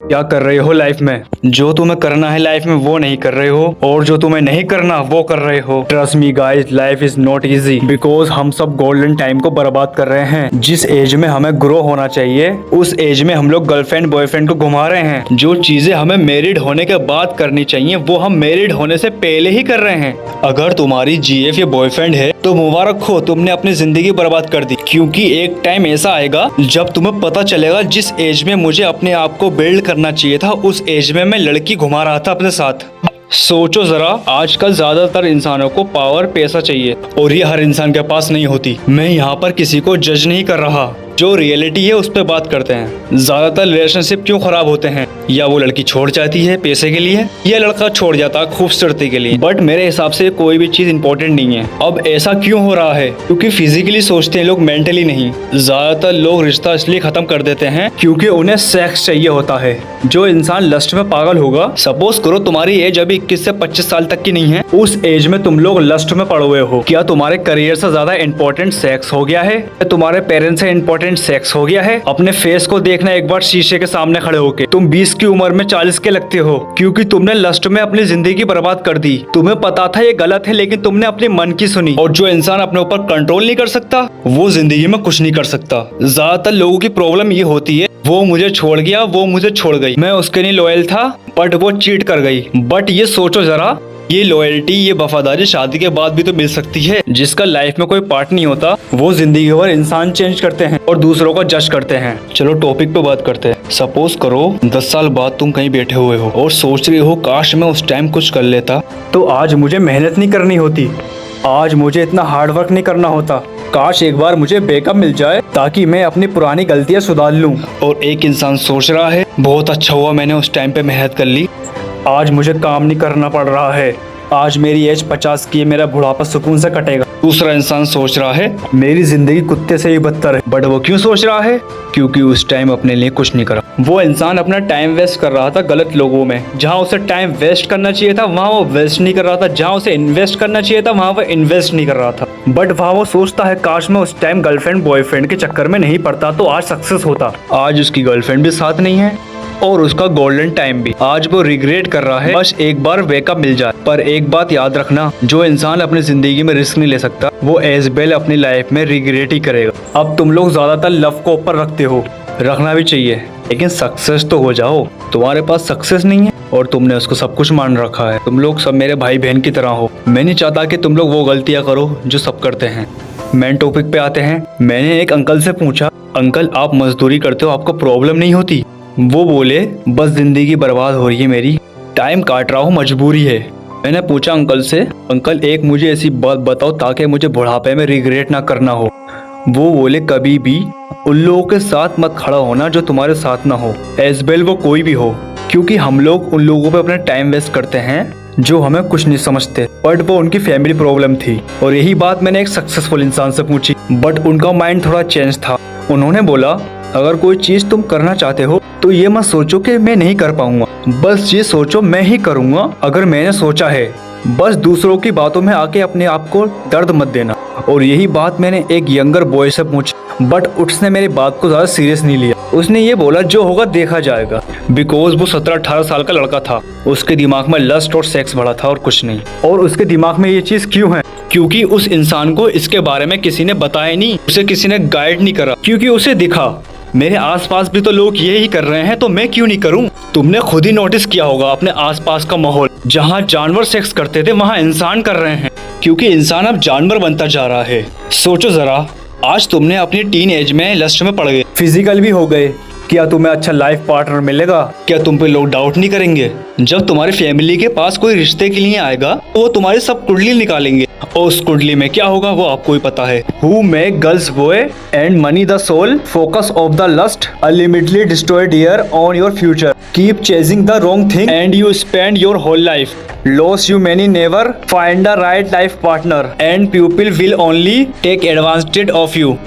क्या कर रहे हो लाइफ में? जो तुम्हें करना है लाइफ में वो नहीं कर रहे हो, और जो तुम्हें नहीं करना वो कर रहे हो। Trust me guys, life is not easy because हम सब गोल्डन टाइम को बर्बाद कर रहे हैं। जिस एज में हमें ग्रो होना चाहिए उस एज में हम लोग गर्लफ्रेंड बॉयफ्रेंड को घुमा रहे हैं। जो चीजें हमें मैरिड होने के बाद करनी चाहिए वो हम मैरिड होने से पहले ही कर रहे हैं। अगर तुम्हारी जीएफ या बॉयफ्रेंड है तो मुबारक हो, तुमने अपनी जिंदगी बर्बाद कर दी। क्योंकि एक टाइम ऐसा आएगा जब तुम्हें पता चलेगा जिस एज में मुझे अपने आप को बिल्ड करना चाहिए था उस एज में मैं लड़की घुमा रहा था अपने साथ। सोचो जरा, आजकल ज्यादातर इंसानों को पावर पैसा चाहिए और ये हर इंसान के पास नहीं होती। मैं यहाँ पर किसी को जज नहीं कर रहा, जो रियलिटी है उस पर बात करते हैं। ज्यादातर रिलेशनशिप क्यों खराब होते हैं? या वो लड़की छोड़ जाती है पैसे के लिए, या लड़का छोड़ जाता है खूबसूरती के लिए। बट मेरे हिसाब से कोई भी चीज इंपॉर्टेंट नहीं है। अब ऐसा क्यों हो रहा है? क्योंकि फिजिकली सोचते हैं लोग, मेंटली नहीं। ज्यादातर लोग रिश्ता इसलिए खत्म कर देते हैं क्योंकि उन्हें सेक्स चाहिए होता है। जो इंसान लस्ट में पागल होगा, सपोज करो तुम्हारी एज अभी 21 से 25 साल तक की नहीं है, उस एज में तुम लोग लस्ट में पड़े हुए हो। क्या तुम्हारे करियर से ज्यादा इंपॉर्टेंट सेक्स हो गया है? तुम्हारे पेरेंट्स से इंपॉर्टेंट सेक्स हो गया है? अपने फेस को देखना एक बार शीशे के सामने खड़े होके। तुम 20 की उम्र में 40 के लगते हो क्योंकि तुमने लस्ट में अपनी जिंदगी बर्बाद कर दी। तुम्हें पता था ये गलत है लेकिन तुमने अपने मन की सुनी। और जो इंसान अपने ऊपर कंट्रोल नहीं कर सकता वो जिंदगी में कुछ नहीं कर सकता। ज्यादातर लोगों की प्रॉब्लम ये होती है, वो मुझे छोड़ गया, वो मुझे छोड़ गई, मैं उसके लिए लॉयल था बट वो चीट कर गई। बट ये सोचो जरा, ये लॉयल्टी, ये वफादारी शादी के बाद भी तो मिल सकती है। जिसका लाइफ में कोई पार्ट नहीं होता वो जिंदगी भर इंसान चेंज करते हैं और दूसरों को जज करते हैं। चलो टॉपिक पे बात करते हैं। सपोज करो 10 साल बाद तुम कहीं बैठे हुए हो और सोच रहे हो काश मैं उस टाइम कुछ कर लेता तो आज मुझे मेहनत नहीं करनी होती, आज मुझे इतना हार्ड वर्क नहीं करना होता। काश एक बार मुझे बैकअप मिल जाए ताकि मैं अपनी पुरानी गलतियां सुधार लूं। और एक इंसान सोच रहा है बहुत अच्छा हुआ मैंने उस टाइम पे मेहनत कर ली, आज मुझे काम नहीं करना पड़ रहा है, आज मेरी एज 50 की है, मेरा बुढ़ापा सुकून से कटेगा। दूसरा इंसान सोच रहा है मेरी जिंदगी कुत्ते से ही बदतर है। बट वो क्यों सोच रहा है? क्योंकि उस टाइम अपने लिए कुछ नहीं करा। वो इंसान अपना टाइम वेस्ट कर रहा था गलत लोगों में। जहाँ उसे टाइम वेस्ट करना चाहिए था वहाँ वो वेस्ट नहीं कर रहा था, जहाँ उसे इन्वेस्ट करना चाहिए था वहाँ वो इन्वेस्ट नहीं कर रहा था। बट वहाँ वो सोचता है काश मैं उस टाइम गर्लफ्रेंड बॉयफ्रेंड के चक्कर में नहीं पड़ता तो आज सक्सेस होता। आज उसकी गर्लफ्रेंड भी साथ नहीं है और उसका गोल्डन टाइम भी। आज वो रिग्रेट कर रहा है बस एक बार वेकअप मिल जाए। पर एक बात याद रखना, जो इंसान अपनी जिंदगी में रिस्क नहीं ले सकता वो एज वेल अपनी लाइफ में रिग्रेट ही करेगा। अब तुम लोग ज्यादातर लव को ऊपर रखते हो, रखना भी चाहिए, लेकिन सक्सेस तो हो जाओ। तुम्हारे पास सक्सेस नहीं है और तुमने उसको सब कुछ मान रखा है। तुम लोग सब मेरे भाई बहन की तरह हो। मैं नहीं चाहता कि तुम लोग वो गलतियां करो जो सब करते हैं। मेन टॉपिक पे आते हैं। मैंने एक अंकल से पूछा, अंकल आप मजदूरी करते हो, आपको प्रॉब्लम नहीं होती? वो बोले बस जिंदगी बर्बाद हो रही है मेरी, टाइम काट रहा हूँ, मजबूरी है। मैंने पूछा अंकल से, अंकल एक मुझे ऐसी बात बताओ ताकि मुझे बुढ़ापे में रिग्रेट ना करना हो। वो बोले कभी भी उन लोगों के साथ मत खड़ा होना जो तुम्हारे साथ ना हो, एज वेल वो कोई भी हो। क्योंकि हम लोग उन लोगों पे अपना टाइम वेस्ट करते हैं जो हमें कुछ नहीं समझते। बट वो उनकी फैमिली प्रॉब्लम थी। और यही बात मैंने एक सक्सेसफुल इंसान से पूछी, बट उनका माइंड थोड़ा चेंज था। उन्होंने बोला अगर कोई चीज तुम करना चाहते हो तो ये मत सोचो कि मैं नहीं कर पाऊंगा, बस ये सोचो मैं ही करूंगा अगर मैंने सोचा है। बस दूसरों की बातों में आके अपने आप को दर्द मत देना। और यही बात मैंने एक यंगर बॉय से पूछी, बट उसने मेरी बात को ज्यादा सीरियस नहीं लिया। उसने ये बोला जो होगा देखा जाएगा। बिकॉज वो 17-18 साल का लड़का था, उसके दिमाग में लस्ट और सेक्स भरा था और कुछ नहीं। और उसके दिमाग में ये चीज क्यों है? क्योंकि उस इंसान को इसके बारे में किसी ने बताया नहीं, उसे किसी ने गाइड नहीं करा। क्योंकि उसे दिखा मेरे आसपास भी तो लोग यही कर रहे हैं तो मैं क्यों नहीं करूं। तुमने खुद ही नोटिस किया होगा अपने आसपास का माहौल, जहां जानवर सेक्स करते थे वहां इंसान कर रहे हैं। क्योंकि इंसान अब जानवर बनता जा रहा है। सोचो जरा, आज तुमने अपनी टीन एज में लस्ट में पड़ गए, फिजिकल भी हो गए, क्या तुम्हें अच्छा लाइफ पार्टनर मिलेगा? क्या तुम पे लोग डाउट नहीं करेंगे? जब तुम्हारी फैमिली के पास कोई रिश्ते के लिए आएगा तो वो तुम्हारी सब कुंडली निकालेंगे और उस कुंडली में क्या होगा वो आपको ही पता है। Who make girls boy and money the soul, focus of the lust, ultimately destroy dear on your future. Keep chasing the wrong thing and you spend your whole life. Lost you many never find the right life partner and people will only take advantage of you.